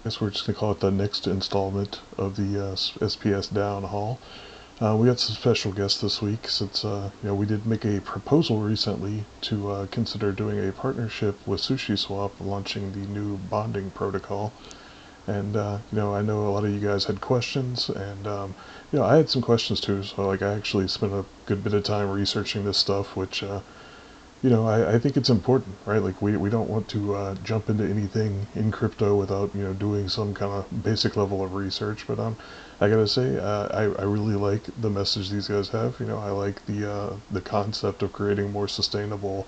guess we're just gonna call it the next installment of the SPS DAOn Hall. We got some special guests this week since we did make a proposal recently to consider doing a partnership with SushiSwap, launching the new bonding protocol. And I know a lot of you guys had questions, and I had some questions too. So like, I actually spent a good bit of time researching this stuff, which I think it's important, right? Like we don't want to jump into anything in crypto without doing some kind of basic level of research. But I gotta say, I really like the message these guys have. I like the concept of creating more sustainable,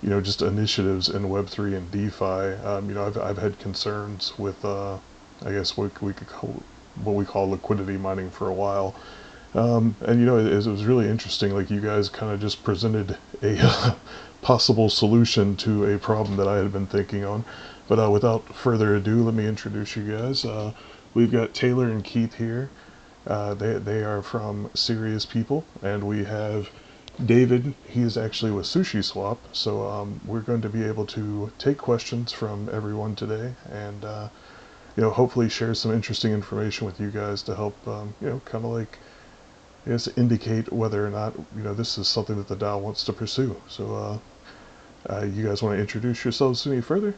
just initiatives in Web3 and DeFi. I've had concerns with I guess what we could call what we call liquidity mining for a while. And it was really interesting. Like, you guys kind of just presented a possible solution to a problem that I had been thinking on. But without further ado, let me introduce you guys. We've got Taylor and Keith here. They are from Serious People, and we have David. He is actually with SushiSwap. So we're going to be able to take questions from everyone today, and hopefully share some interesting information with you guys to help kind of like, I guess, indicate whether or not this is something that the DAO wants to pursue. So, you guys want to introduce yourselves any further?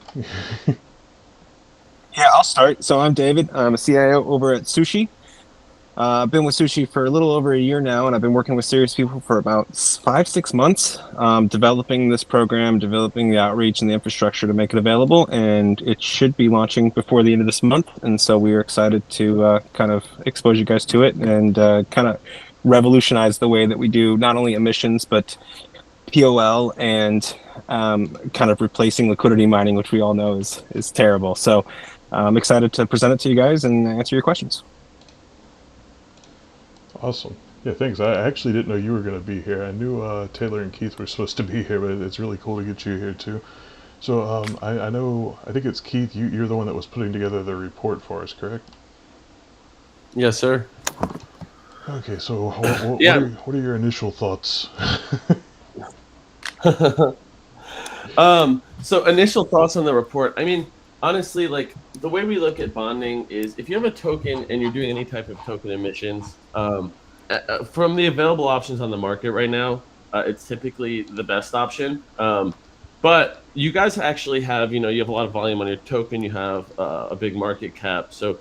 Yeah, I'll start. So I'm David. I'm a CIO over at Sushi. I've been with Sushi for a little over a year now, and I've been working with serious people for about 5, 6 months, developing this program, developing the outreach and the infrastructure to make it available. And it should be launching before the end of this month. And so we are excited to kind of expose you guys to it and kind of revolutionize the way that we do not only emissions, but POL and kind of replacing liquidity mining, which we all know is terrible. So I'm excited to present it to you guys and answer your questions. Awesome. Yeah, thanks. I actually didn't know you were going to be here. I knew Taylor and Keith were supposed to be here, but it's really cool to get you here too. So, I know, I think it's Keith, you're the one that was putting together the report for us, correct? Yes, sir. Okay, so Yeah. what are your initial thoughts? So initial thoughts on the report. I mean, honestly, like the way we look at bonding is if you have a token and you're doing any type of token emissions, from the available options on the market right now, it's typically the best option. But you guys actually have, you have a lot of volume on your token. You have a big market cap. So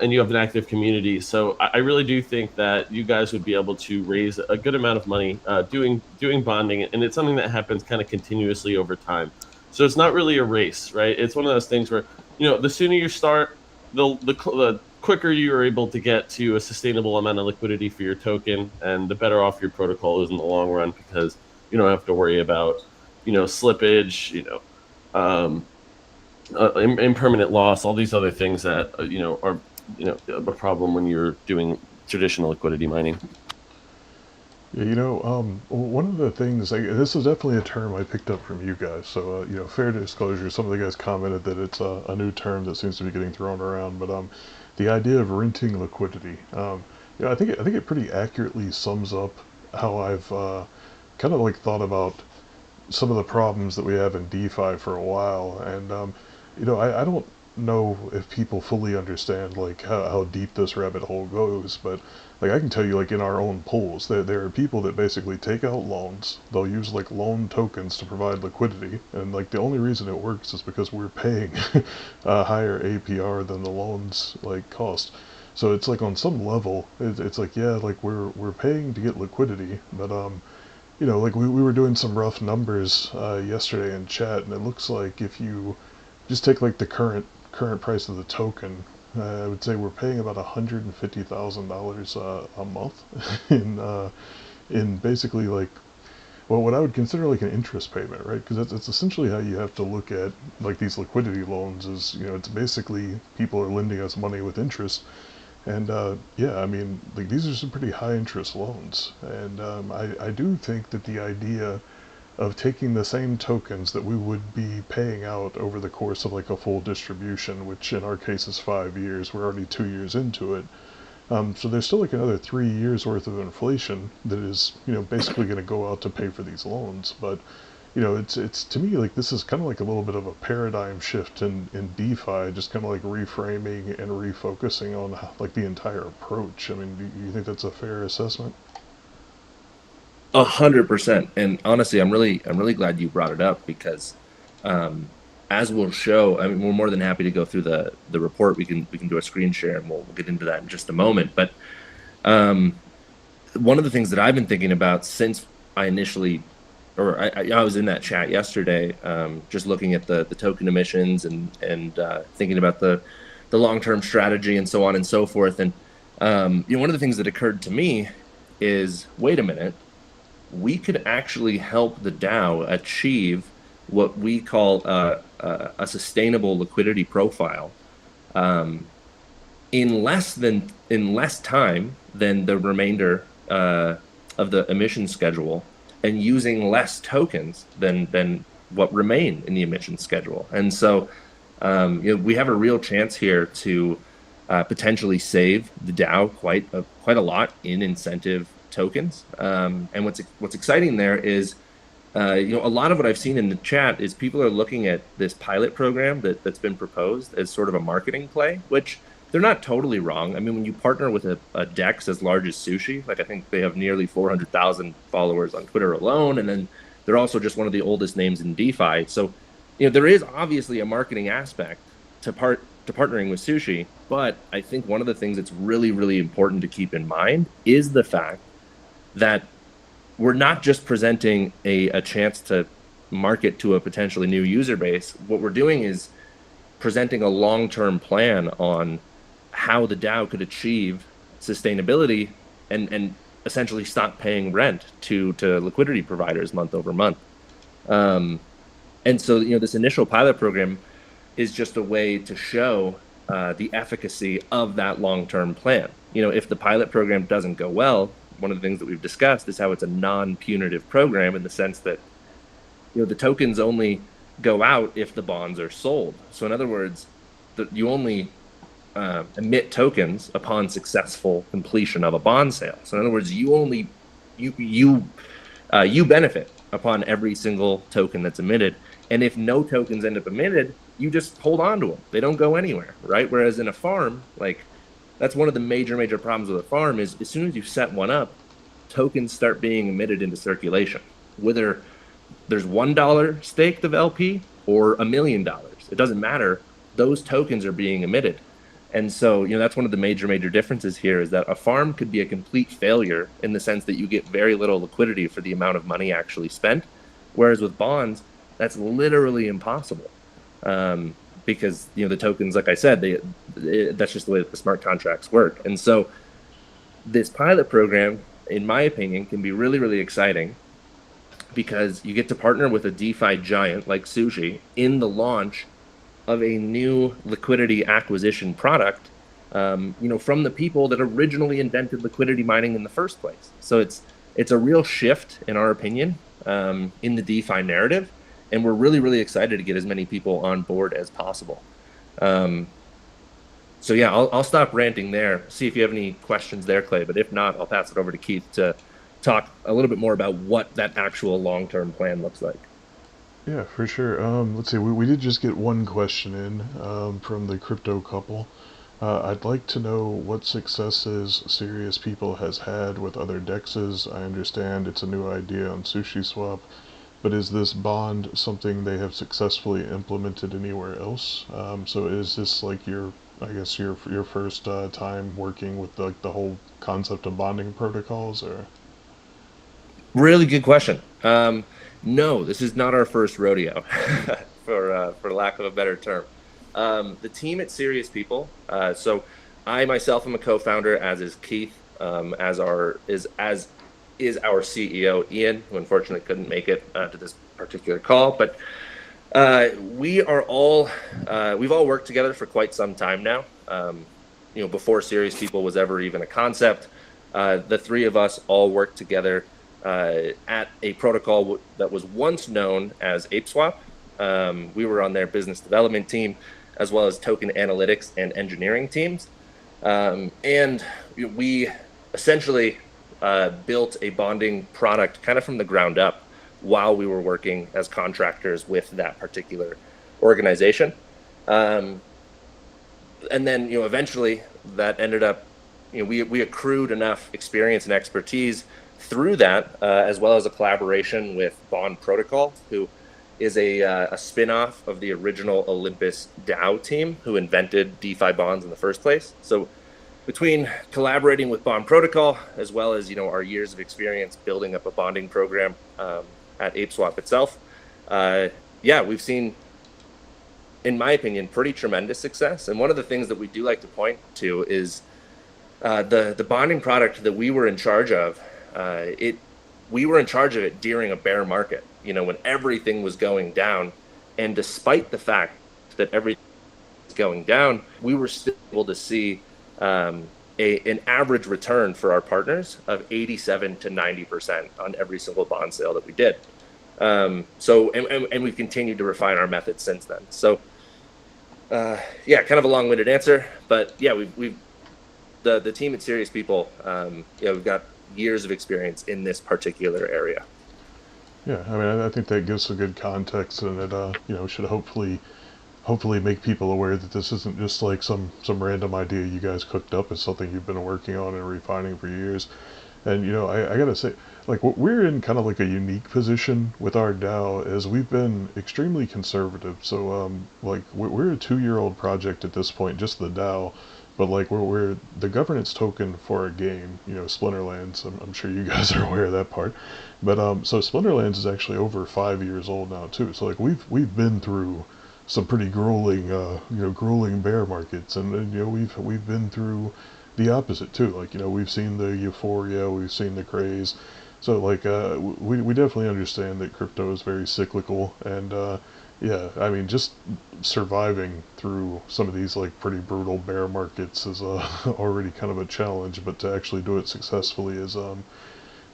and you have an active community. So I really do think that you guys would be able to raise a good amount of money doing bonding, and it's something that happens kind of continuously over time. So it's not really a race, right? It's one of those things where the sooner you start, the quicker you are able to get to a sustainable amount of liquidity for your token, and the better off your protocol is in the long run because you don't have to worry about slippage, impermanent loss, all these other things that are a problem when you're doing traditional liquidity mining. Yeah, one of the things, this is definitely a term I picked up from you guys. So, fair disclosure, some of the guys commented that it's a new term that seems to be getting thrown around. But the idea of renting liquidity, I think it pretty accurately sums up how I've kind of like thought about some of the problems that we have in DeFi for a while. And I don't know if people fully understand like how deep this rabbit hole goes, but like, I can tell you, like, in our own pools, there are people that basically take out loans. They'll use like loan tokens to provide liquidity, and like the only reason it works is because we're paying a higher APR than the loans like cost. So it's like, on some level, it's like, yeah, like we're paying to get liquidity, but like, we were doing some rough numbers yesterday in chat, and it looks like if you just take like the current price of the token, I would say we're paying about $150,000 a month in basically like, well, what I would consider like an interest payment, right? Because that's essentially how you have to look at like these liquidity loans. Is it's basically people are lending us money with interest. And yeah, I mean, like, these are some pretty high interest loans, and I do think that the idea of taking the same tokens that we would be paying out over the course of like a full distribution, which in our case is 5 years. We're already 2 years into it. So there's still like another 3 years worth of inflation that is, basically going to go out to pay for these loans. But, it's to me like this is kind of like a little bit of a paradigm shift in DeFi, just kind of like reframing and refocusing on like the entire approach. I mean, do you think that's a fair assessment? 100%. And honestly, I'm really glad you brought it up because, um, as we'll show, I mean, we're more than happy to go through the report. We can do a screen share, and we'll get into that in just a moment. But um, one of the things that I've been thinking about since I initially, or I was in that chat yesterday, just looking at the token emissions and thinking about the long-term strategy and so on and so forth. And one of the things that occurred to me is, wait a minute, we could actually help the DAO achieve what we call a sustainable liquidity profile, um, in less time than the remainder of the emission schedule, and using less tokens than what remain in the emission schedule. And so we have a real chance here to potentially save the DAO quite a lot in incentive tokens. And what's exciting there is, a lot of what I've seen in the chat is people are looking at this pilot program that's been proposed as sort of a marketing play, which they're not totally wrong. I mean, when you partner with a DEX as large as Sushi, like I think they have nearly 400,000 followers on Twitter alone, and then they're also just one of the oldest names in DeFi. So, there is obviously a marketing aspect to partnering with Sushi, but I think one of the things that's really, really important to keep in mind is the fact that we're not just presenting a chance to market to a potentially new user base. What we're doing is presenting a long-term plan on how the DAO could achieve sustainability and essentially stop paying rent to liquidity providers month over month. And so, this initial pilot program is just a way to show the efficacy of that long-term plan. If the pilot program doesn't go well, one of the things that we've discussed is how it's a non-punitive program in the sense that, the tokens only go out if the bonds are sold. So in other words, you only emit tokens upon successful completion of a bond sale. So in other words, you benefit upon every single token that's emitted. And if no tokens end up emitted, you just hold on to them. They don't go anywhere, right? Whereas in a farm, like, that's one of the major problems with a farm is as soon as you set one up, tokens start being emitted into circulation. Whether there's $1 stake of LP or $1 million, it doesn't matter. Those tokens are being emitted. And so, that's one of the major differences here is that a farm could be a complete failure in the sense that you get very little liquidity for the amount of money actually spent. Whereas with bonds, that's literally impossible. Because the tokens, like I said, that's just the way that the smart contracts work. And so this pilot program, in my opinion, can be really, really exciting because you get to partner with a DeFi giant like Sushi in the launch of a new liquidity acquisition product, from the people that originally invented liquidity mining in the first place. So it's a real shift, in our opinion, in the DeFi narrative. And we're really, really excited to get as many people on board as possible. So yeah, I'll stop ranting there. See if you have any questions there, Clay. But if not, I'll pass it over to Keith to talk a little bit more about what that actual long-term plan looks like. Yeah, for sure. Let's see. We did just get one question in from the crypto couple. I'd like to know what successes Serious People has had with other dexes. I understand it's a new idea on SushiSwap. But is this bond something they have successfully implemented anywhere else? So is this like your first time working with the whole concept of bonding protocols, or? Really good question. No, this is not our first rodeo, for lack of a better term. The team at Serious People. So I myself am a co-founder, as is Keith, as is our CEO, Ian, who unfortunately couldn't make it to this particular call. But we've all worked together for quite some time now. Before Serious People was ever even a concept, the three of us all worked together at a protocol that was once known as ApeSwap. We were on their business development team, as well as token analytics and engineering teams. And we essentially built a bonding product kind of from the ground up while we were working as contractors with that particular organization. And then, eventually that ended up, we accrued enough experience and expertise through that, as well as a collaboration with Bond Protocol, who is a spin-off of the original Olympus DAO team who invented DeFi bonds in the first place. So between collaborating with Bond Protocol, as well as, our years of experience building up a bonding program at ApeSwap itself, we've seen, in my opinion, pretty tremendous success. And one of the things that we do like to point to is the bonding product that we were in charge of. We were in charge of it during a bear market, when everything was going down. And despite the fact that everything was going down, we were still able to see an average return for our partners of 87 to 90% on every single bond sale that we did. And we've continued to refine our methods since then. So, kind of a long-winded answer, but yeah, we've the team at Serious People, we've got years of experience in this particular area. Yeah, I mean, I think that gives a good context, and it should hopefully make people aware that this isn't just like some random idea you guys cooked up. It's something you've been working on and refining for years. And I gotta say, like, we're in kind of like a unique position with our DAO, as we've been extremely conservative. So like we're a 2-year-old project at this point, just the DAO. But like we're the governance token for a game, Splinterlands. I'm sure you guys are aware of that part. But so Splinterlands is actually over 5 years old now too. So like we've been through some pretty grueling bear markets, and we've been through the opposite too. Like we've seen the euphoria, we've seen the craze. So like we definitely understand that crypto is very cyclical, and yeah, I mean, just surviving through some of these like pretty brutal bear markets is already kind of a challenge, but to actually do it successfully is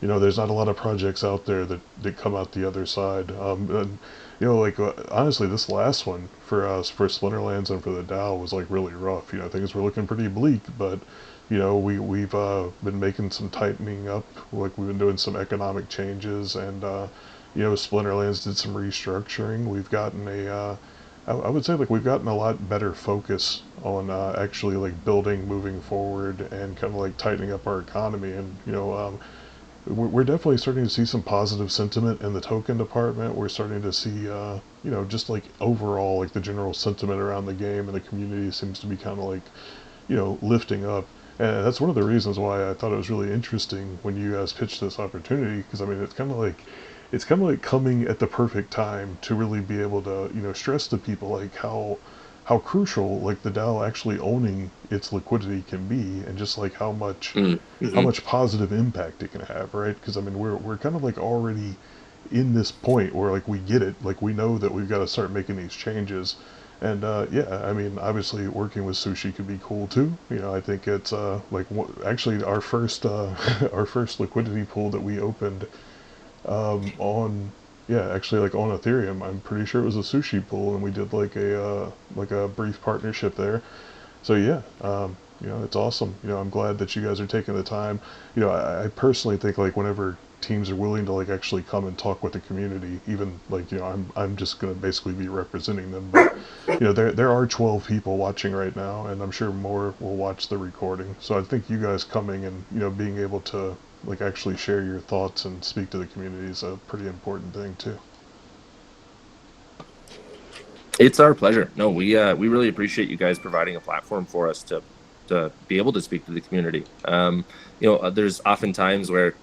there's not a lot of projects out there that come out the other side. And, like honestly, this last one for Splinterlands and for the DAO was like really rough. Things were looking pretty bleak, but we've been making some tightening up. Like we've been doing some economic changes, and Splinterlands did some restructuring. We've gotten I would say like we've gotten a lot better focus on actually like building, moving forward, and kind of like tightening up our economy. And we're definitely starting to see some positive sentiment in the token department. We're starting to see, just like overall, like the general sentiment around the game and the community seems to be kind of like, lifting up. And that's one of the reasons why I thought it was really interesting when you guys pitched this opportunity, because I mean, it's kind of like coming at the perfect time to really be able to, stress to people like how crucial like the DAO actually owning its liquidity can be, and just like how much positive impact it can have, right? Because I mean we're kind of like already in this point where like we get it, like we know that we've got to start making these changes. And I mean, obviously working with Sushi could be cool too. I think it's actually our first our first liquidity pool that we opened on actually like on Ethereum. I'm pretty sure it was a Sushi pool, and we did like a brief partnership there. So yeah, it's awesome. I'm glad that you guys are taking the time. I personally think like whenever teams are willing to like actually come and talk with the community, even like I'm just gonna basically be representing them, but there are 12 people watching right now, and I'm sure more will watch the recording. So I think you guys coming and being able to like actually share your thoughts and speak to the community is a pretty important thing too. It's our pleasure. No, we really appreciate you guys providing a platform for us to be able to speak to the community. There's often times where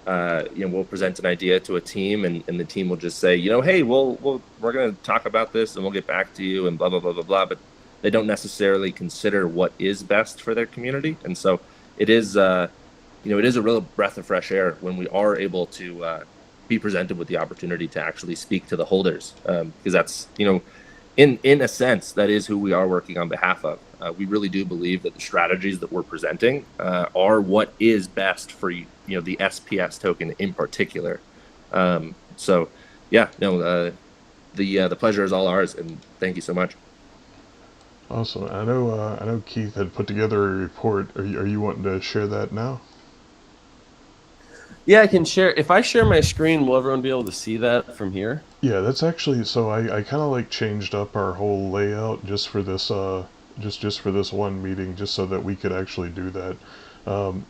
we'll present an idea to a team, and the team will just say, hey, we're going to talk about this and we'll get back to you and blah blah blah blah blah. But they don't necessarily consider what is best for their community, and so it is it is a real breath of fresh air when we are able to be presented with the opportunity to actually speak to the holders, because that's in a sense, that is who we are working on behalf of. We really do believe that the strategies that we're presenting are what is best for the SPS token in particular. The pleasure is all ours, and thank you so much. Awesome. I know Keith had put together a report. Are you wanting to share that now? Yeah, I can share. If I share my screen, will everyone be able to see that from here? Yeah, that's actually, so I kind of like changed up our whole layout just for this just for this one meeting, just so that we could actually do that.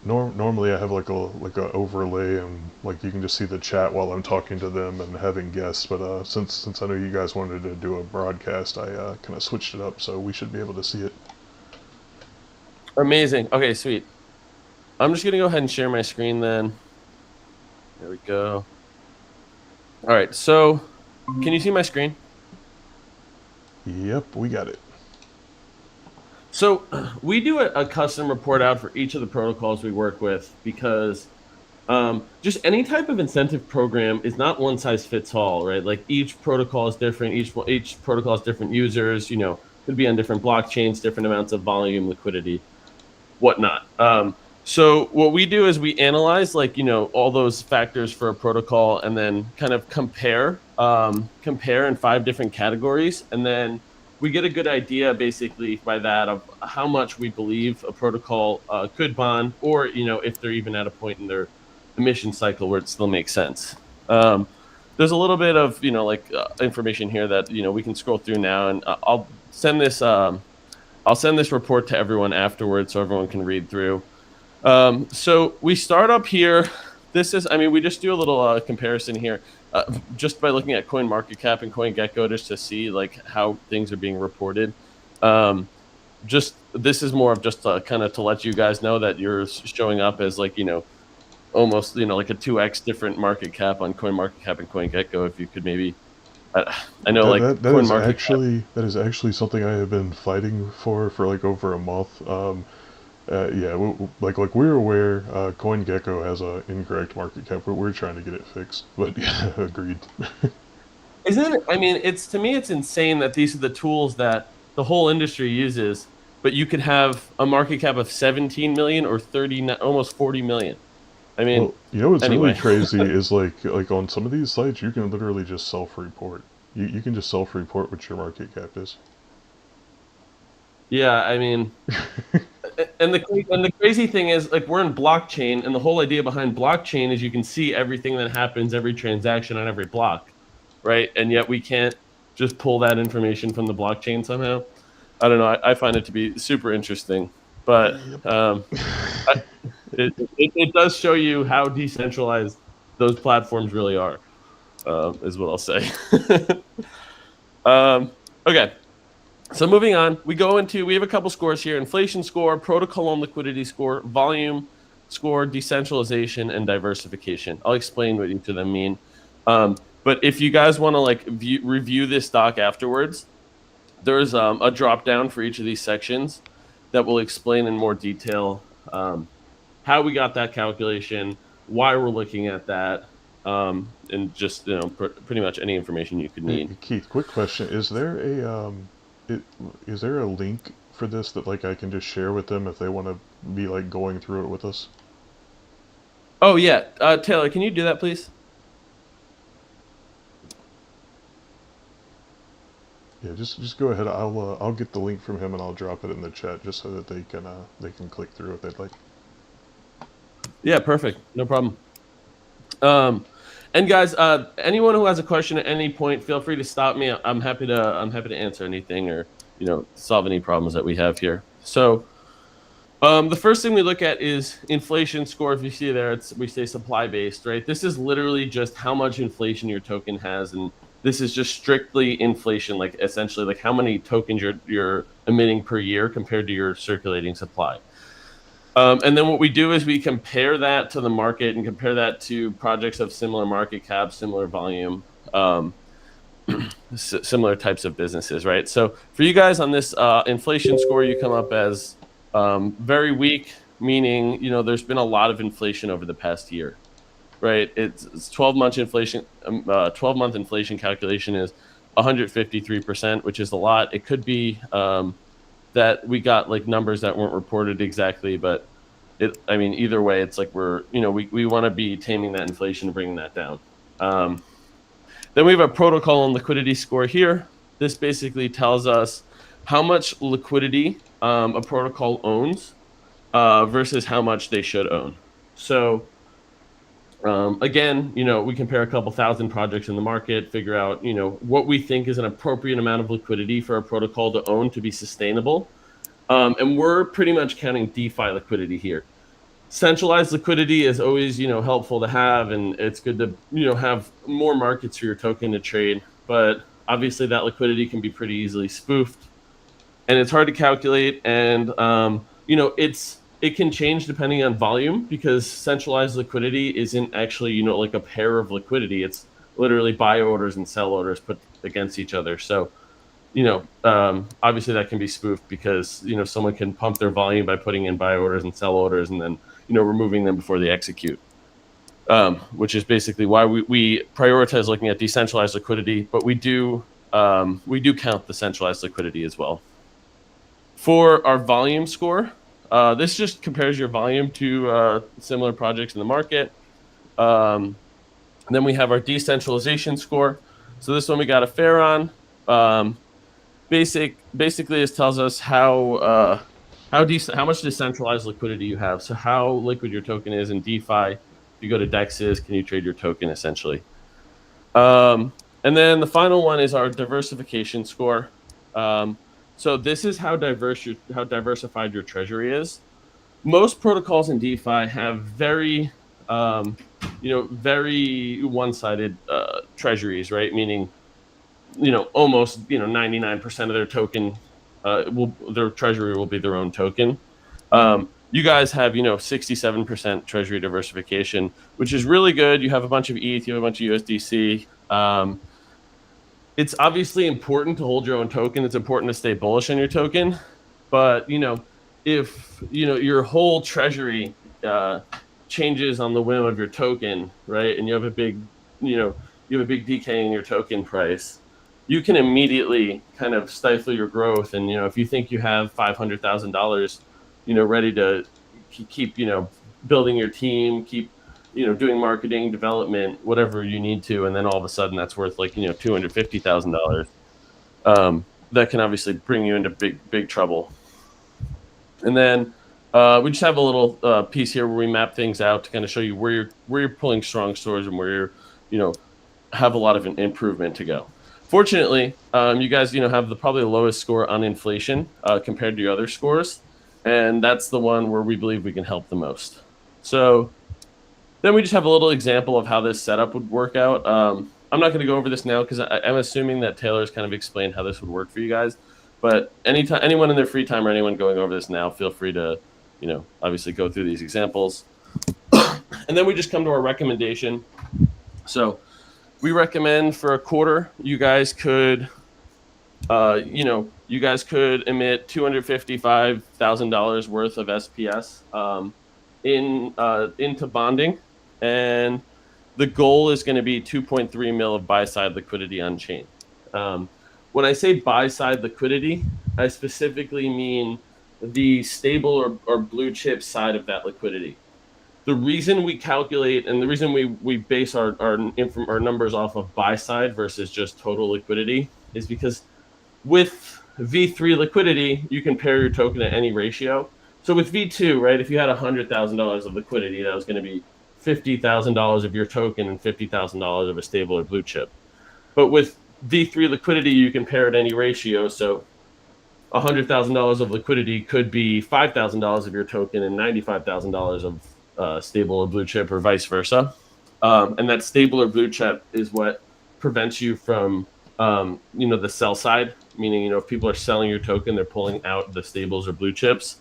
Normally I have like a overlay, and like you can just see the chat while I'm talking to them and having guests, but since I know you guys wanted to do a broadcast, I kind of switched it up, so we should be able to see it. Amazing. Okay, sweet. I'm just gonna go ahead and share my screen then. There we go. All right, so can you see my screen? Yep, we got it. So we do a custom report out for each of the protocols we work with, because just any type of incentive program is not one size fits all, right? Like each protocol is different. Each protocol has different users. Could be on different blockchains, different amounts of volume, liquidity, whatnot. So what we do is we analyze all those factors for a protocol, and then kind of compare in 5 different categories, and then we get a good idea basically by that of how much we believe a protocol could bond, or if they're even at a point in their emission cycle where it still makes sense. There's a little bit of information here that we can scroll through now, and I'll send this report to everyone afterwards so everyone can read through. So we start up here. We just do a little comparison here, just by looking at CoinMarketCap and CoinGecko, just to see how things are being reported. This is more of just kind of to let you guys know that you're showing up as almost like a 2x different market cap on CoinMarketCap and CoinGecko. If you could maybe, I know that is actually something I have been fighting for like over a month. Yeah, like we're aware CoinGecko has a incorrect market cap, but we're trying to get it fixed. But yeah, agreed. Isn't it? To me, it's insane that these are the tools that the whole industry uses, but you could have a market cap of 17 million or 30, almost 40 million. Well, what's anyway. really crazy is like on some of these sites, you can literally just self-report. You can just self-report what your market cap is. Yeah, and the crazy thing is, we're in blockchain, and the whole idea behind blockchain is you can see everything that happens, every transaction on every block, right? And yet we can't just pull that information from the blockchain somehow. I don't know. I find it to be super interesting, but it does show you how decentralized those platforms really are, is what I'll say. Okay. So moving on, we have a couple scores here: inflation score, protocol and liquidity score, volume score, decentralization, and diversification. I'll explain what each of them mean. But if you guys want to review this doc afterwards, there's a drop down for each of these sections that will explain in more detail how we got that calculation, why we're looking at that, and just pretty much any information you could need. Hey, Keith, quick question: Is there a link for this that I can just share with them if they want to be going through it with us? Oh yeah, Taylor, can you do that, please? Yeah, just go ahead. I'll get the link from him and I'll drop it in the chat just so that they can click through if they'd like. Yeah, perfect. No problem. And guys, anyone who has a question at any point, feel free to stop me. I'm happy to answer anything or solve any problems that we have here. So the first thing we look at is inflation score. If you see there, we say supply based, right? This is literally just how much inflation your token has, and this is just strictly inflation, essentially how many tokens you're emitting per year compared to your circulating supply. And then what we do is we compare that to the market and compare that to projects of similar market cap, similar volume, similar types of businesses, right? So for you guys on this inflation score, you come up as very weak, meaning there's been a lot of inflation over the past year, right? It's 12-month inflation. 12-month inflation calculation is 153%, which is a lot. It could be that we got numbers that weren't reported exactly, but either way, it's we want to be taming that inflation and bringing that down. Then we have a protocol and liquidity score here. This basically tells us how much liquidity a protocol owns versus how much they should own. So Again, we compare a couple thousand projects in the market, figure out, what we think is an appropriate amount of liquidity for a protocol to own to be sustainable. And we're pretty much counting DeFi liquidity here. Centralized liquidity is always, helpful to have, and it's good to, have more markets for your token to trade. But obviously that liquidity can be pretty easily spoofed, and it's hard to calculate. And it can change depending on volume, because centralized liquidity isn't actually like a pair of liquidity. It's literally buy orders and sell orders put against each other. So obviously that can be spoofed, because someone can pump their volume by putting in buy orders and sell orders, and then removing them before they execute. Which is basically why we prioritize looking at decentralized liquidity, but we do count the centralized liquidity as well. For our volume score, this just compares your volume to similar projects in the market. And then we have our decentralization score. So this one we got a fair on. Basically, this tells us how much decentralized liquidity you have. So how liquid your token is in DeFi. If you go to DEXs, can you trade your token essentially? And then the final one is our diversification score. So this is how diversified your treasury is. Most protocols in DeFi have very one-sided treasuries, right? Meaning, almost 99% of their token their treasury will be their own token. You guys have 67% treasury diversification, which is really good. You have a bunch of ETH, you have a bunch of USDC. It's obviously important to hold your own token. It's important to stay bullish on your token, but if your whole treasury changes on the whim of your token, right, and you have a big decay in your token price, you can immediately kind of stifle your growth. And if you think you have $500,000, ready to keep building your team, keep doing marketing, development, whatever you need to, and then all of a sudden that's worth like $250,000. That can obviously bring you into big trouble. And then we just have a little piece here where we map things out to kind of show you where you're pulling strong stores and where you're have a lot of an improvement to go. Fortunately, you guys have probably the lowest score on inflation compared to your other scores, and that's the one where we believe we can help the most. So then we just have a little example of how this setup would work out. I'm not going to go over this now because I'm assuming that Taylor's kind of explained how this would work for you guys. But anyone in their free time or anyone going over this now, feel free to, obviously go through these examples. And then we just come to our recommendation. So we recommend for a quarter, you guys could emit $255,000 worth of SPS into bonding, and the goal is going to be 2.3 mil of buy side liquidity on chain. When I say buy side liquidity, I specifically mean the stable or blue chip side of that liquidity. The reason we calculate and the reason we base our numbers off of buy side versus just total liquidity is because with V3 liquidity, you can pair your token at any ratio. So with V2, right, if you had $100,000 of liquidity, that was going to be $50,000 of your token and $50,000 of a stable or blue chip. But with V3 liquidity, you can pair at any ratio. So $100,000 of liquidity could be $5,000 of your token and $95,000 of stable or blue chip, or vice versa. And that stable or blue chip is what prevents you from, the sell side, meaning, if people are selling your token, they're pulling out the stables or blue chips.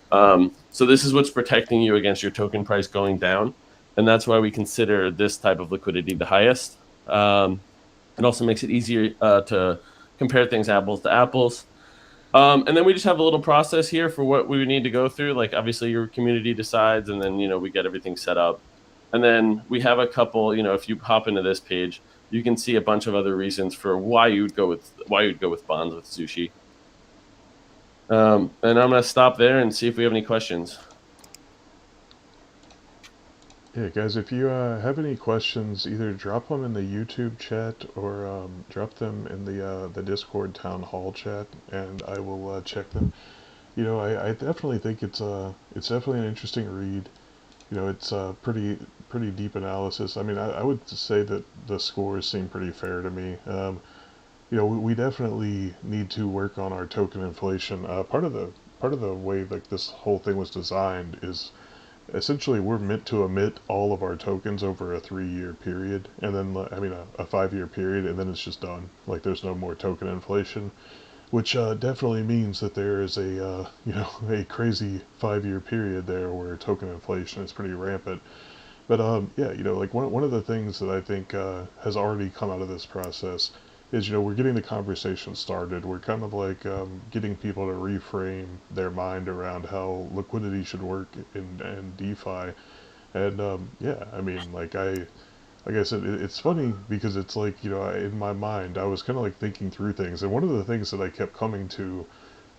So this is what's protecting you against your token price going down. And that's why we consider this type of liquidity the highest. It also makes it easier to compare things apples to apples. And then we just have a little process here for what we would need to go through. Like, obviously your community decides, and then, we get everything set up. And then we have a couple, if you hop into this page, you can see a bunch of other reasons for why you'd go with bonds with Sushi. And I'm going to stop there and see if we have any questions. Yeah, guys, if you have any questions, either drop them in the YouTube chat or drop them in the Discord Town Hall chat, and I will check them. I definitely think it's definitely an interesting read. it's pretty deep analysis. I mean, I would say that the scores seem pretty fair to me. We definitely need to work on our token inflation. Part of the way like this whole thing was designed is essentially we're meant to emit all of our tokens over a 3-year period, and then I mean a 5-year period, and then it's just done. Like there's no more token inflation, which definitely means that there is a a crazy 5-year period there where token inflation is pretty rampant. But yeah, like one of the things that I think has already come out of this process is we're getting the conversation started. We're kind of like getting people to reframe their mind around how liquidity should work in DeFi. And yeah, I mean, like I said, it's funny because it's like in my mind I was kind of like thinking through things, and one of the things that I kept coming to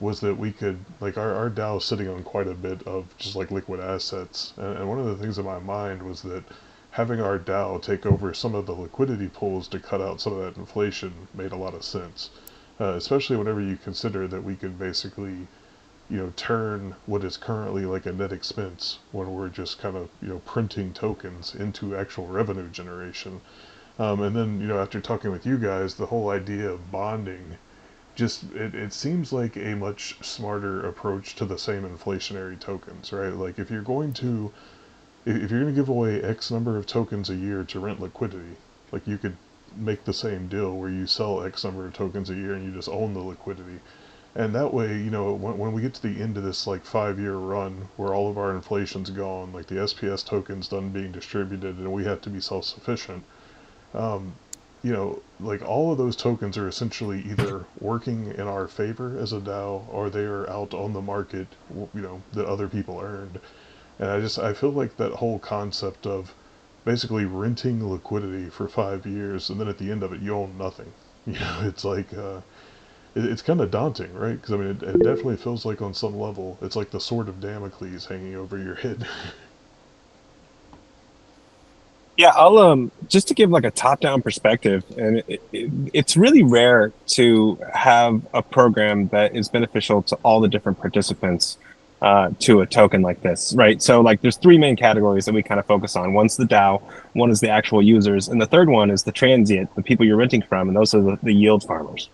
was that we could like our DAO is sitting on quite a bit of just like liquid assets, and one of the things in my mind was that having our DAO take over some of the liquidity pools to cut out some of that inflation made a lot of sense, especially whenever you consider that we could basically turn what is currently like a net expense when we're just kind of printing tokens into actual revenue generation. And then after talking with you guys, the whole idea of bonding just it seems like a much smarter approach to the same inflationary tokens, right? Like if you're going to give away X number of tokens a year to rent liquidity, like you could make the same deal where you sell X number of tokens a year and you just own the liquidity. And that way, when we get to the end of this like 5-year run where all of our inflation's gone, like the SPS tokens done being distributed and we have to be self-sufficient, um, like all of those tokens are essentially either working in our favor as a DAO or they are out on the market, that other people earned. And I feel like that whole concept of basically renting liquidity for 5 years and then at the end of it you own nothing. It's like it's kind of daunting, right? Because I mean, it definitely feels like on some level it's like the sword of Damocles hanging over your head. Yeah, I'll just to give like a top-down perspective, and it's really rare to have a program that is beneficial to all the different participants to a token like this, right? So like there's three main categories that we kind of focus on. One's the DAO, one is the actual users, and the third one is the transient, the people you're renting from, and those are the yield farmers.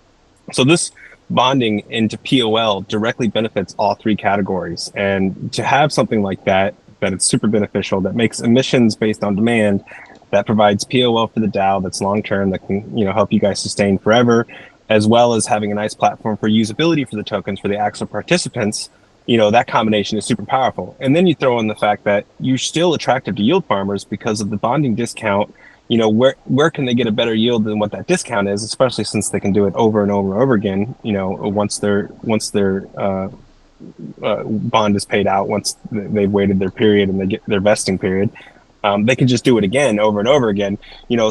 So this bonding into POL directly benefits all three categories. And to have something like that, that it's super beneficial, that makes emissions based on demand, that provides POL for the DAO that's long term, that can help you guys sustain forever, as well as having a nice platform for usability for the tokens for the actual participants. That combination is super powerful. And then you throw in the fact that you're still attractive to yield farmers because of the bonding discount. Where can they get a better yield than what that discount is, especially since they can do it over and over and over again, once their bond is paid out, once they've waited their period and they get their vesting period. They can just do it again over and over again,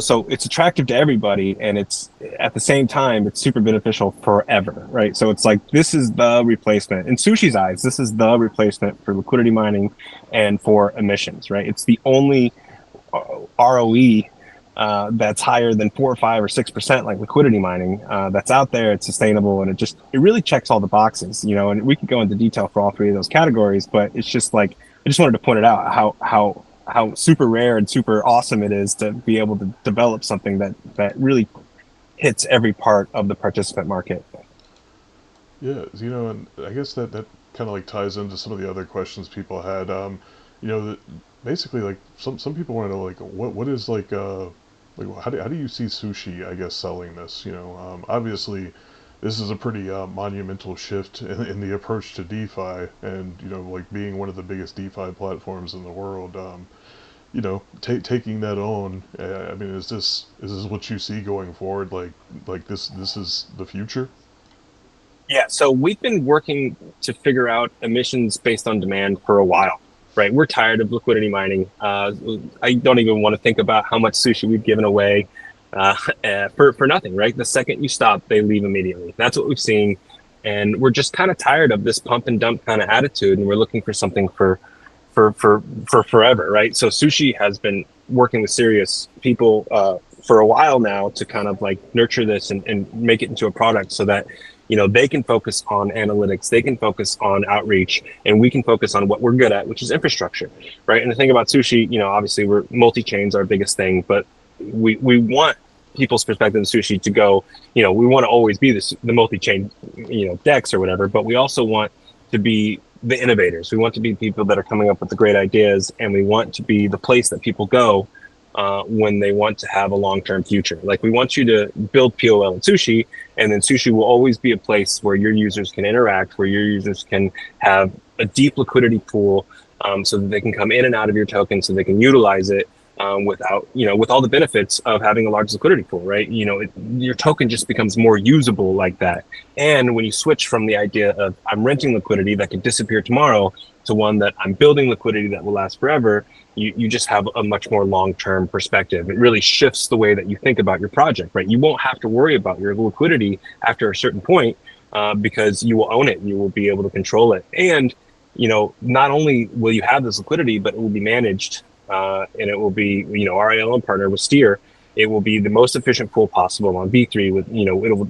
so it's attractive to everybody, and it's at the same time it's super beneficial forever, right? So it's like this is the replacement in Sushi's eyes. This is the replacement for liquidity mining and for emissions, right? It's the only ROE that's higher than 4 or 5 or 6% like liquidity mining that's out there. It's sustainable, and it really checks all the boxes, and we could go into detail for all three of those categories, but it's just like I just wanted to point it out how super rare and super awesome it is to be able to develop something that really hits every part of the participant market. Yeah, and I guess that kind of like ties into some of the other questions people had. That basically like some people want to know like what is like how do you see Sushi, I guess, selling this? Obviously this is a pretty monumental shift in the approach to DeFi, and like being one of the biggest DeFi platforms in the world. Taking that on. I mean, is this what you see going forward? Like this is the future? Yeah, so we've been working to figure out emissions based on demand for a while, right? We're tired of liquidity mining. I don't even want to think about how much sushi we've given away for nothing, right? The second you stop, they leave immediately. That's what we've seen, and we're just kind of tired of this pump and dump kind of attitude, and we're looking for something for forever, right? So Sushi has been working with serious people for a while now to kind of like nurture this and make it into a product so that they can focus on analytics, they can focus on outreach, and we can focus on what we're good at, which is infrastructure, right? And the thing about Sushi, obviously we're multi-chain's our biggest thing, but we want people's perspective in Sushi to go, we want to always be the multi-chain, DEX or whatever, but we also want to be the innovators. We want to be people that are coming up with the great ideas, and we want to be the place that people go when they want to have a long-term future. Like, we want you to build POL in Sushi, and then Sushi will always be a place where your users can interact, where your users can have a deep liquidity pool, so that they can come in and out of your token, so they can utilize it without, with all the benefits of having a large liquidity pool, right? Your token just becomes more usable like that. And when you switch from the idea of I'm renting liquidity that could disappear tomorrow to one that I'm building liquidity that will last forever, you just have a much more long-term perspective. It really shifts the way that you think about your project, right? You won't have to worry about your liquidity after a certain point because you will own it. You will be able to control it. And, not only will you have this liquidity, but it will be managed and it will be, our ILM partner with Steer. It will be the most efficient pool possible on V3 with,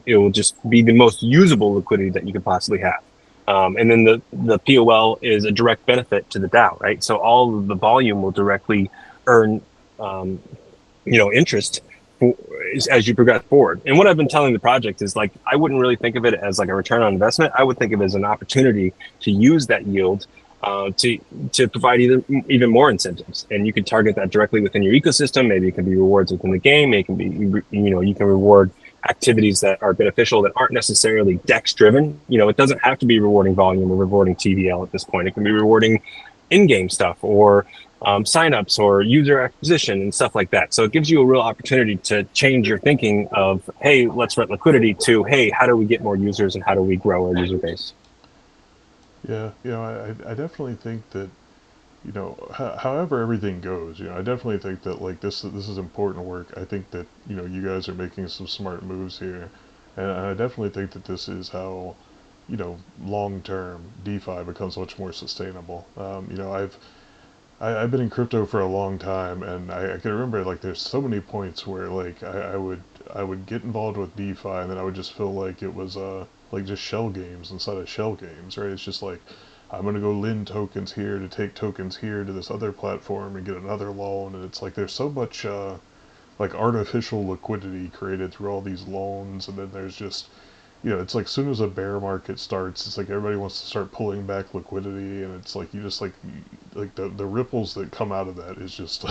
it will just be the most usable liquidity that you could possibly have. And then the POL is a direct benefit to the DAO, right? So all of the volume will directly earn, interest as you progress forward. And what I've been telling the project is, like, I wouldn't really think of it as like a return on investment. I would think of it as an opportunity to use that yield to provide even more incentives. And you can target that directly within your ecosystem. Maybe it can be rewards within the game. It can be, you can reward activities that are beneficial that aren't necessarily DEX driven. It doesn't have to be rewarding volume or rewarding TVL at this point. It can be rewarding in-game stuff or signups or user acquisition and stuff like that. So it gives you a real opportunity to change your thinking of, hey, let's rent liquidity, to, hey, how do we get more users and how do we grow our user base? Yeah, I definitely think that, however everything goes, I definitely think that, like, this is important work. I think that, you guys are making some smart moves here, and I definitely think that this is how, long-term DeFi becomes much more sustainable. I've been in crypto for a long time, and I can remember, like, there's so many points where, like, I would get involved with DeFi, and then I would just feel like it was like just shell games inside of shell games, right? It's just like, I'm gonna go lend tokens here to take tokens here to this other platform and get another loan, and it's like there's so much like artificial liquidity created through all these loans, and then there's just, it's like as soon as a bear market starts, it's like everybody wants to start pulling back liquidity, and it's like you just like the ripples that come out of that is just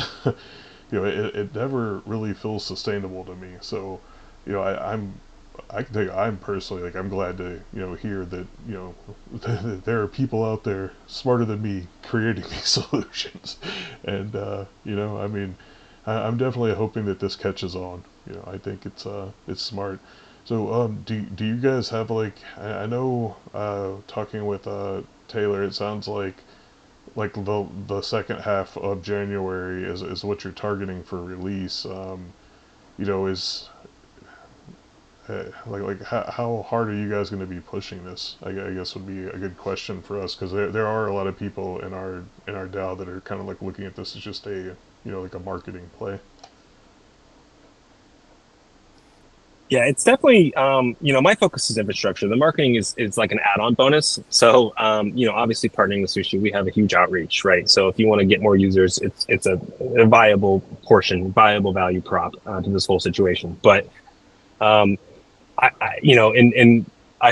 it never really feels sustainable to me. So I can think I'm personally, like, I'm glad to hear that there are people out there smarter than me creating these solutions, and I mean, I'm definitely hoping that this catches on. I think it's smart. So do you guys have, like, I know talking with Taylor, it sounds like the second half of January is what you're targeting for release. Is like how hard are you guys going to be pushing this? I guess would be a good question for us, because there are a lot of people in our DAO that are kind of like looking at this as just a like a marketing play. Yeah, it's definitely, my focus is infrastructure. The marketing is like an add-on bonus. So, obviously partnering with Sushi, we have a huge outreach, right? So if you want to get more users, it's a viable viable value prop to this whole situation. But, I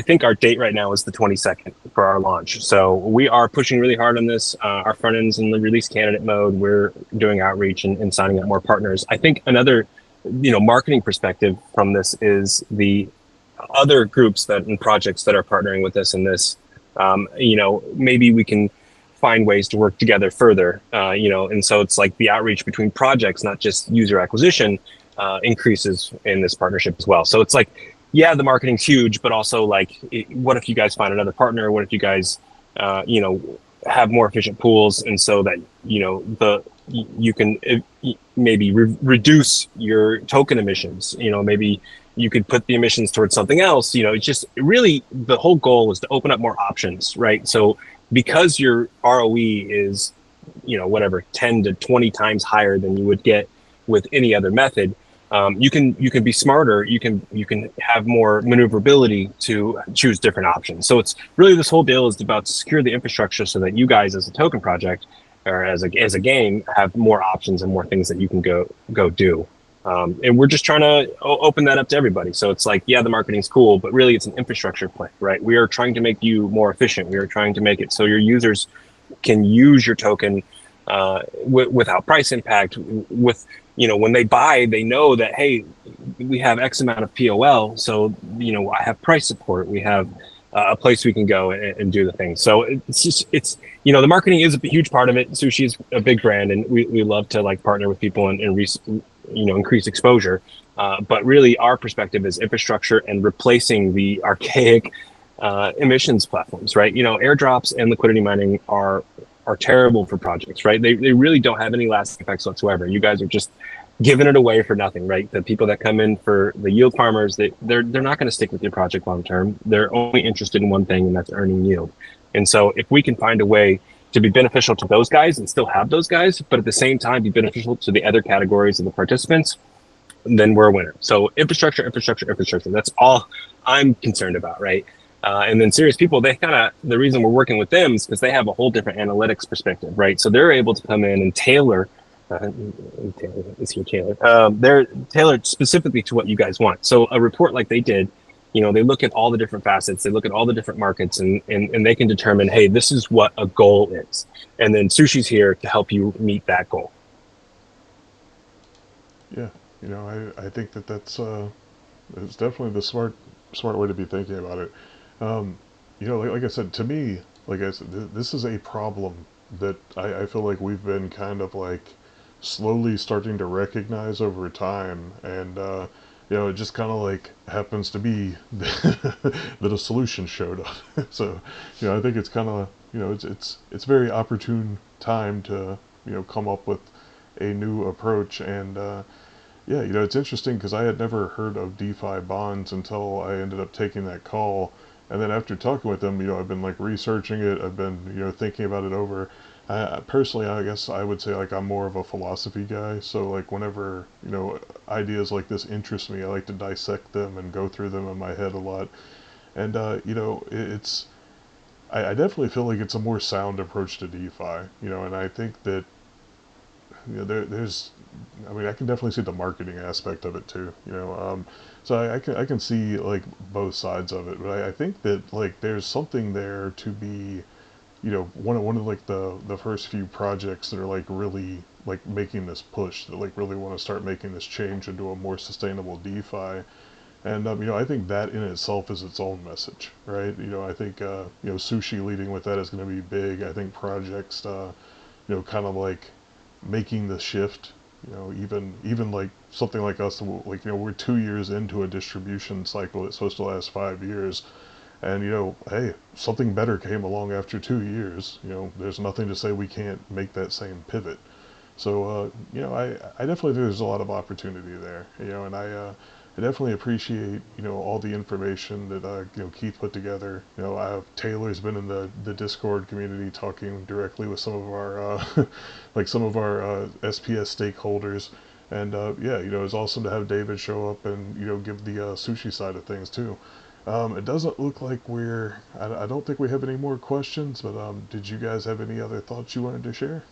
think our date right now is the 22nd for our launch. So we are pushing really hard on this. Our front end's in the release candidate mode. We're doing outreach and signing up more partners. I think another marketing perspective from this is the other groups and projects that are partnering with us in this. Maybe we can find ways to work together further. And so it's like the outreach between projects, not just user acquisition, increases in this partnership as well. So it's like, yeah, the marketing's huge, but also, like, what if you guys find another partner? What if you guys, have more efficient pools, and so that you can maybe reduce your token emissions. Maybe you could put the emissions towards something else. It's just really, the whole goal is to open up more options, right? So because your ROE is, whatever, 10 to 20 times higher than you would get with any other method, You can be smarter. You can have more maneuverability to choose different options. So it's really, this whole deal is about to secure the infrastructure so that you guys as a token project or as a game have more options and more things that you can go do. And we're just trying to open that up to everybody. So it's like, yeah, the marketing's cool, but really it's an infrastructure play, right? We are trying to make you more efficient. We are trying to make it so your users can use your token without price impact. With, when they buy, they know that, hey, we have X amount of POL, so I have price support. We have a place we can go and do the thing. So the marketing is a huge part of it. Sushi is a big brand, and we love to like partner with people and increase exposure. But really, our perspective is infrastructure and replacing the archaic emissions platforms, right? Airdrops and liquidity mining are terrible for projects, right? They really don't have any lasting effects whatsoever. You guys are just giving it away for nothing, right? The people that come in for the yield farmers, they're not going to stick with your project long term. They're only interested in one thing, and that's earning yield. And so if we can find a way to be beneficial to those guys and still have those guys, but at the same time be beneficial to the other categories of the participants, then we're a winner. So infrastructure, infrastructure, infrastructure. That's all I'm concerned about, right? And then serious people, the reason we're working with them is because they have a whole different analytics perspective, right? So they're able to come in and tailor, is here Taylor? They're tailored specifically to what you guys want. So a report like they did, they look at all the different facets, they look at all the different markets, and they can determine, hey, this is what a goal is. And then Sushi's here to help you meet that goal. Yeah, I think that's it's definitely the smart way to be thinking about it. Like I said, to me, like I said, this is a problem that I feel like we've been kind of like slowly starting to recognize over time, and it just kind of like happens to be that a solution showed up. So, I think it's kind of it's very opportune time to come up with a new approach. And yeah, it's interesting because I had never heard of DeFi bonds until I ended up taking that call. And then after talking with them, I've been like researching it. I've been, thinking about it over. Personally, I guess I would say like I'm more of a philosophy guy. So like whenever, ideas like this interest me, I like to dissect them and go through them in my head a lot. And, I definitely feel like it's a more sound approach to DeFi, and I think that there's, I mean, I can definitely see the marketing aspect of it too, so I can see like both sides of it, but I think that like there's something there to be, one of like the first few projects that are like really like making this push, that like really want to start making this change into a more sustainable DeFi. And I think that in itself is its own message, right? I think Sushi leading with that is going to be big. I think projects, kind of like making the shift, even like something like us, like we're 2 years into a distribution cycle that's supposed to last 5 years, and hey, something better came along after 2 years. There's nothing to say we can't make that same pivot. So I definitely think there's a lot of opportunity there, and I definitely appreciate all the information that Keith put together. Taylor's been in the Discord community talking directly with some of our like some of our SPS stakeholders, and yeah, it's awesome to have David show up and give the sushi side of things too. It doesn't look like I don't think we have any more questions, but did you guys have any other thoughts you wanted to share?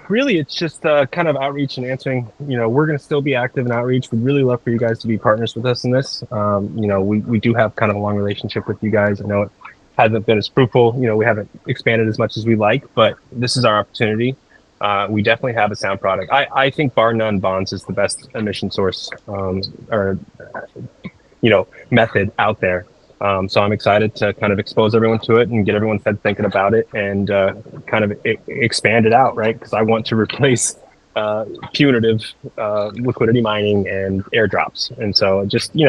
Really, it's just kind of outreach and answering. We're going to still be active in outreach. We'd really love for you guys to be partners with us in this. We do have kind of a long relationship with you guys. I know it hasn't been as fruitful. We haven't expanded as much as we like, but this is our opportunity. We definitely have a sound product. I think bar none, bonds is the best emission source or method out there. So I'm excited to kind of expose everyone to it and get everyone's head thinking about it, and kind of expand it out, right? Because I want to replace punitive liquidity mining and airdrops. And so just, you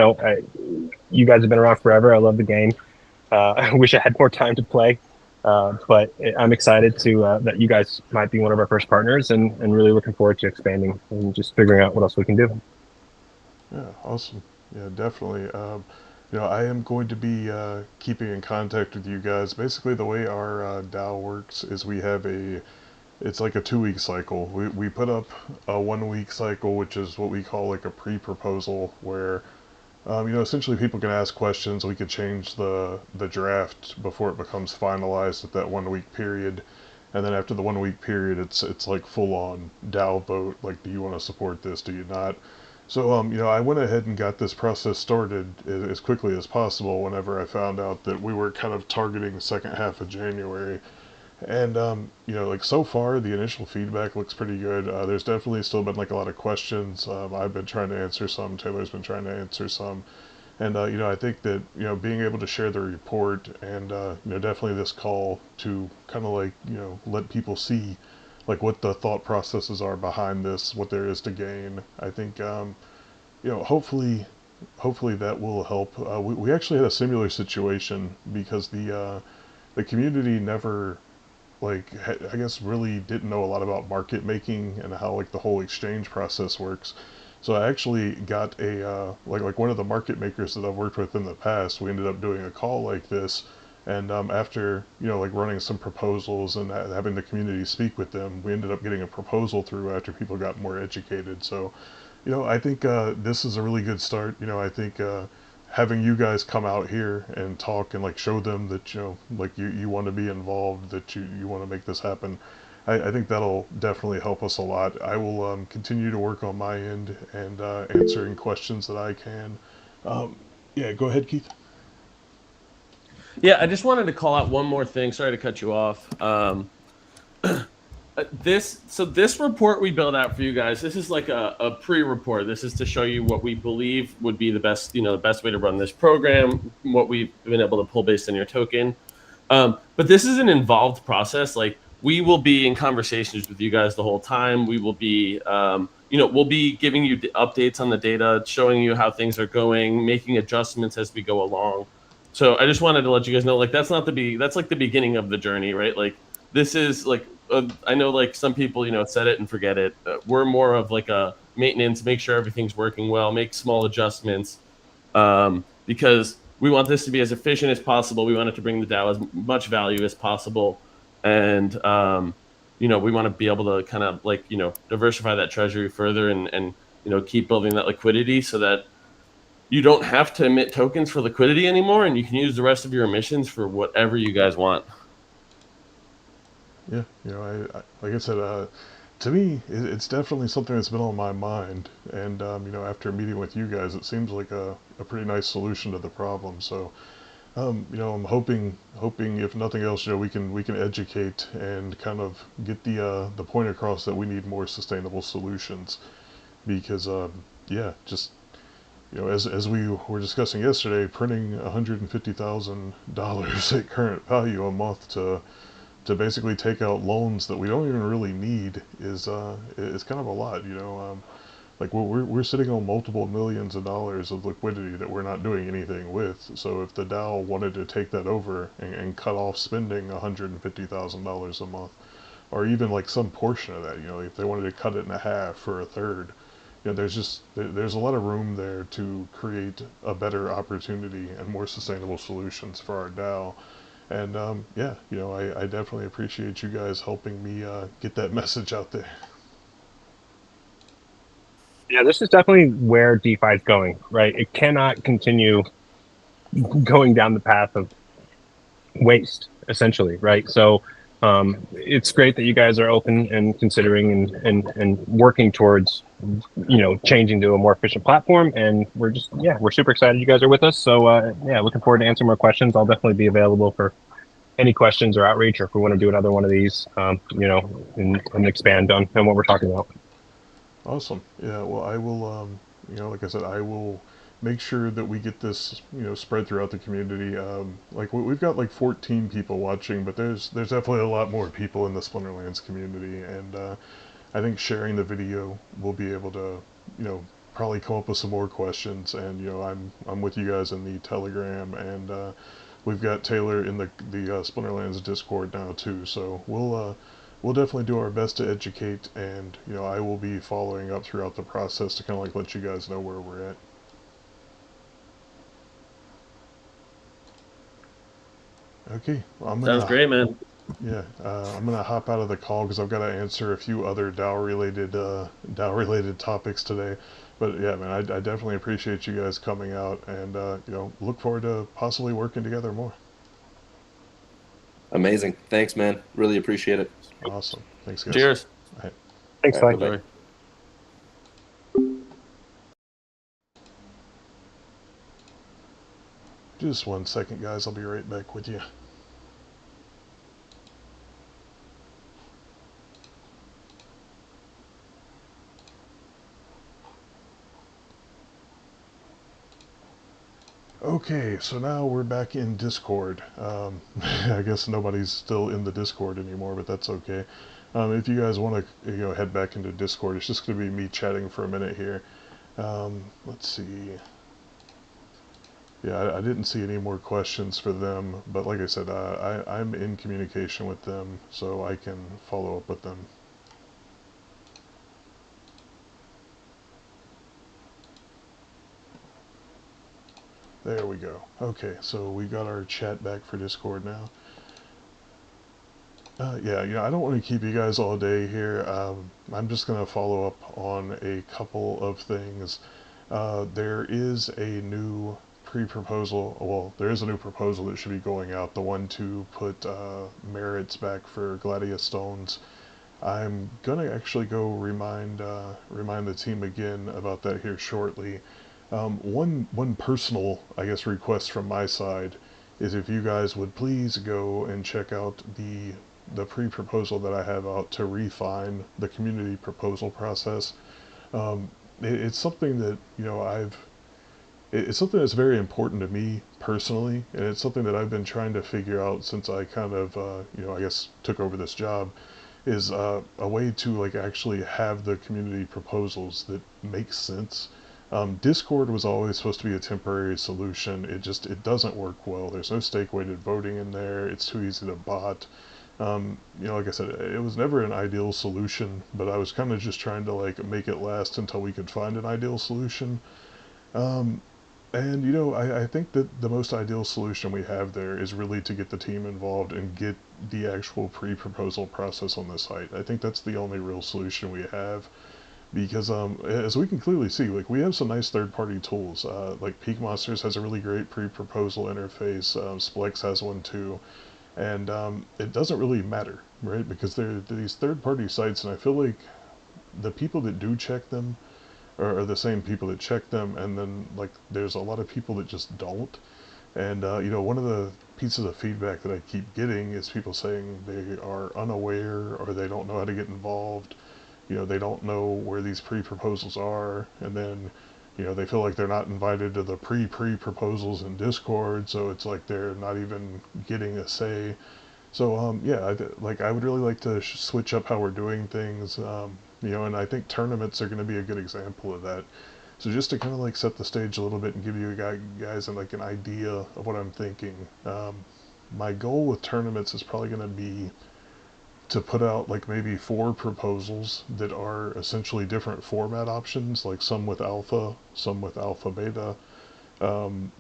guys have been around forever. I love the game. I wish I had more time to play. But I'm excited to that you guys might be one of our first partners, and really looking forward to expanding and just figuring out what else we can do. Yeah, awesome. Yeah, definitely. I am going to be keeping in contact with you guys. Basically, the way our DAO works is we have a it's like a 2 week cycle. We put up a 1 week cycle, which is what we call like a pre-proposal, where essentially people can ask questions. We could change the draft before it becomes finalized at that 1 week period, and then after the 1 week period, it's like full on DAO vote. Like, do you want to support this? Do you not? So I went ahead and got this process started as quickly as possible. Whenever I found out that we were kind of targeting the second half of January, and like so far, the initial feedback looks pretty good. There's definitely still been like a lot of questions. I've been trying to answer some. Taylor's been trying to answer some. And I think that being able to share the report and definitely this call to kind of like let people see like what the thought processes are behind this, what there is to gain. I think hopefully that will help. We actually had a similar situation because the community never like I guess really didn't know a lot about market making and how like the whole exchange process works. So I actually got a like one of the market makers that I've worked with in the past. We ended up doing a call like this, and after like running some proposals and having the community speak with them, we ended up getting a proposal through after people got more educated. So I think this is a really good start. I think having you guys come out here and talk and like show them that like you want to be involved, that you want to make this happen. I think that'll definitely help us a lot. I will continue to work on my end and answering questions that I can. Yeah, go ahead, Keith. Yeah, I just wanted to call out one more thing. Sorry to cut you off. This report we built out for you guys, this is like a pre-report. This is to show you what we believe would be the best way to run this program, what we've been able to pull based on your token. But this is an involved process. Like, we will be in conversations with you guys the whole time. We will be, we'll be giving you updates on the data, showing you how things are going, making adjustments as we go along. So I just wanted to let you guys know, like, that's like the beginning of the journey, right? Like, this is like, I know like some people, set it and forget it. We're more of like a maintenance, make sure everything's working well, make small adjustments, because we want this to be as efficient as possible. We want it to bring the DAO as much value as possible. And, we want to be able to kind of like, diversify that treasury further and keep building that liquidity so that you don't have to emit tokens for liquidity anymore, and you can use the rest of your emissions for whatever you guys want. Yeah, I like I said, to me, it's definitely something that's been on my mind. And after meeting with you guys, it seems like a pretty nice solution to the problem. So, I'm hoping if nothing else, we can educate and kind of get the point across that we need more sustainable solutions. Because, yeah, just as we were discussing yesterday, printing $150,000 at current value a month to basically take out loans that we don't even really need is kind of a lot. Like we're sitting on multiple millions of dollars of liquidity that we're not doing anything with. So if the DAO wanted to take that over and cut off spending $150,000 a month, or even like some portion of that, if they wanted to cut it in half or a third, there's a lot of room there to create a better opportunity and more sustainable solutions for our DAO. And yeah, I definitely appreciate you guys helping me get that message out there. Yeah, this is definitely where DeFi is going, right? It cannot continue going down the path of waste, essentially, right? So it's great that you guys are open and considering and working towards, changing to a more efficient platform. And we're super excited you guys are with us. So yeah, looking forward to answering more questions. I'll definitely be available for any questions or outreach, or if we want to do another one of these, and expand on what we're talking about. Awesome. Yeah. Well, I will. Like I said, I will make sure that we get this, spread throughout the community. Like we've got like 14 people watching, but there's definitely a lot more people in the Splinterlands community, and I think sharing the video will be able to, probably come up with some more questions. And I'm with you guys in the Telegram, and we've got Taylor in the Splinterlands Discord now too. So we'll definitely do our best to educate, and I will be following up throughout the process to kind of like let you guys know where we're at. Okay, well, Sounds great, man. Yeah, I'm gonna hop out of the call because I've got to answer a few other DAO related topics today. But yeah, man, I definitely appreciate you guys coming out, and look forward to possibly working together more. Amazing. Thanks, man. Really appreciate it. Awesome. Thanks, guys. Cheers. All right. Thanks, All right, Mike. bye bye. Enjoy. Just 1 second, guys. I'll be right back with you. Okay, so now we're back in Discord. I guess nobody's still in the Discord anymore, but that's okay. If you guys want to, head back into Discord, it's just going to be me chatting for a minute here. Let's see. Yeah, I didn't see any more questions for them, but like I said, I'm in communication with them, so I can follow up with them. There we go. Okay, so we got our chat back for Discord now. Yeah, I don't want to keep you guys all day here. I'm just going to follow up on a couple of things. There is a new pre-proposal. Well, there is a new proposal that should be going out. The one to put merits back for Gladius Stones. I'm gonna actually go remind the team again about that here shortly. One personal, I guess, request from my side is if you guys would please go and check out the pre-proposal that I have out to refine the community proposal process. Um, it's something that it's something that's very important to me personally, and it's something that I've been trying to figure out since I kind of I guess took over this job is a way to like actually have the community proposals that make sense. Discord was always supposed to be a temporary solution. It doesn't work well. There's no stake weighted voting in there. It's too easy to bot. Like I said, it was never an ideal solution, but I was kind of just trying to like make it last until we could find an ideal solution. Um, and I think that the most ideal solution we have there is really to get the team involved and get the actual pre-proposal process on the site. I think that's the only real solution we have because as we can clearly see, like we have some nice third-party tools. Like Peak Monsters has a really great pre-proposal interface. Splex has one too, and it doesn't really matter, right? Because they're these third-party sites, and I feel like the people that do check them are the same people that check them, and then like there's a lot of people that just don't. And one of the pieces of feedback that I keep getting is people saying they are unaware or they don't know how to get involved. They don't know where these pre-proposals are, and then they feel like they're not invited to the pre-proposals in Discord, so it's like they're not even getting a say. So yeah, I would really like to switch up how we're doing things. And I think tournaments are going to be a good example of that. So just to kind of like set the stage a little bit and give you guys like an idea of what I'm thinking. My goal with tournaments is probably going to be to put out like maybe 4 proposals that are essentially different format options, like some with alpha, some with alpha beta. Um,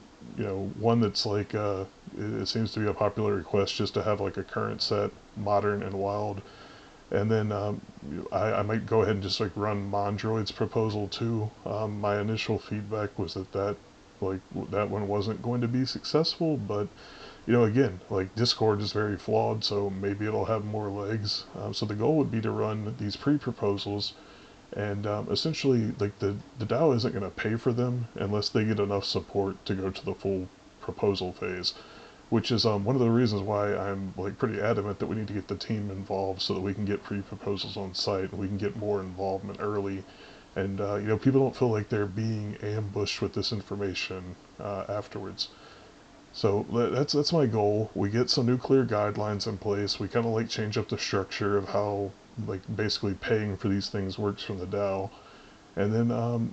one that's like it seems to be a popular request just to have like a current set, modern and wild, and then I might go ahead and just like run Mondroid's proposal too. My initial feedback was that one wasn't going to be successful, but again, like Discord is very flawed, so maybe it'll have more legs. So the goal would be to run these pre-proposals, and essentially, like the DAO isn't going to pay for them unless they get enough support to go to the full proposal phase, which is one of the reasons why I'm like pretty adamant that we need to get the team involved so that we can get pre-proposals on site and we can get more involvement early, and people don't feel like they're being ambushed with this information afterwards. So that's my goal. We get some new clear guidelines in place. We kind of like change up the structure of how like basically paying for these things works from the DAO. And then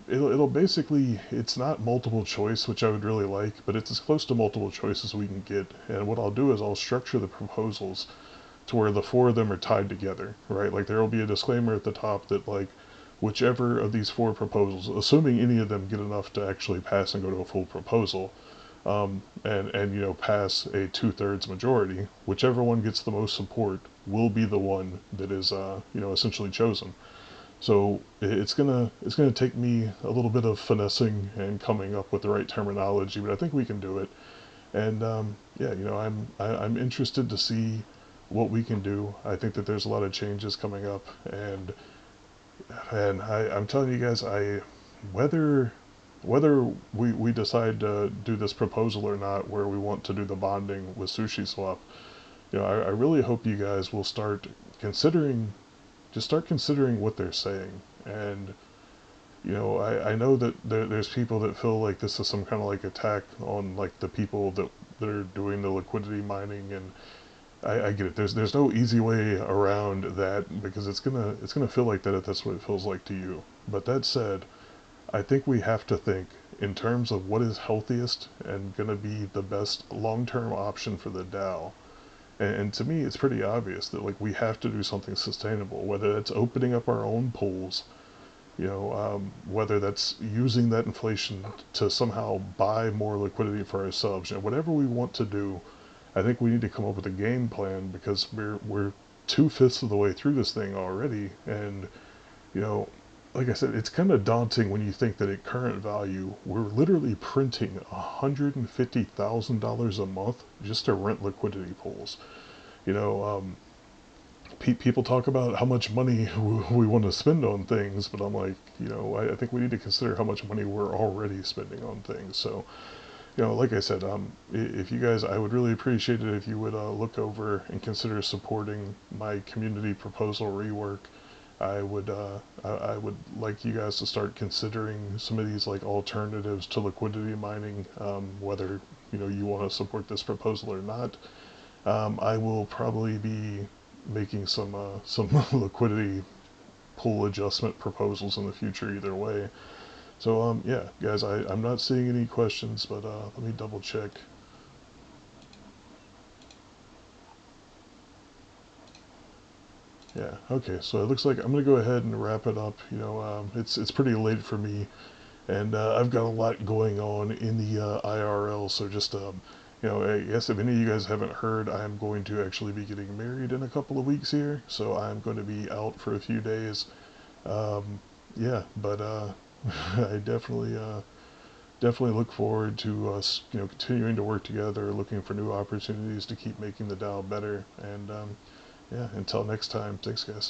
it'll basically, it's not multiple choice, which I would really like, but it's as close to multiple choice as we can get. And what I'll do is I'll structure the proposals to where the 4 of them are tied together, right? Like there will be a disclaimer at the top that like whichever of these 4 proposals, assuming any of them get enough to actually pass and go to a full proposal, and pass a 2/3 majority. Whichever one gets the most support will be the one that is essentially chosen. So it's gonna take me a little bit of finessing and coming up with the right terminology, but I think we can do it. And yeah, I'm interested to see what we can do. I think that there's a lot of changes coming up, and I'm telling you guys, whether whether we decide to do this proposal or not, where we want to do the bonding with Sushi Swap, I really hope you guys will considering start considering what they're saying. And I know that there's people that feel like this is some kind of like attack on like the people that are doing the liquidity mining, and I get it. There's no easy way around that, because it's gonna feel like that if that's what it feels like to you. But that said, I think we have to think in terms of what is healthiest and gonna be the best long-term option for the DAO. And to me, it's pretty obvious that like we have to do something sustainable, whether it's opening up our own pools, whether that's using that inflation to somehow buy more liquidity for ourselves. Whatever we want to do, I think we need to come up with a game plan, because we're 2/5 of the way through this thing already. And you know, like I said, it's kind of daunting when you think that at current value, we're literally printing $150,000 a month just to rent liquidity pools. You know, people talk about how much money we want to spend on things, but I'm like, I think we need to consider how much money we're already spending on things. So, like I said, if you guys, I would really appreciate it if you would look over and consider supporting my community proposal rework. I would like you guys to start considering some of these like alternatives to liquidity mining, whether you want to support this proposal or not. I will probably be making some liquidity pool adjustment proposals in the future either way. So yeah, guys, I'm not seeing any questions, but let me double check. Yeah, okay, so it looks like I'm gonna go ahead and wrap it up. It's pretty late for me, and I've got a lot going on in the IRL. So just I guess if any of you guys haven't heard, I'm going to actually be getting married in a couple of weeks here, so I'm going to be out for a few days. Yeah, but I definitely look forward to us, continuing to work together, looking for new opportunities to keep making the DAO better. And yeah, until next time, thanks, guys.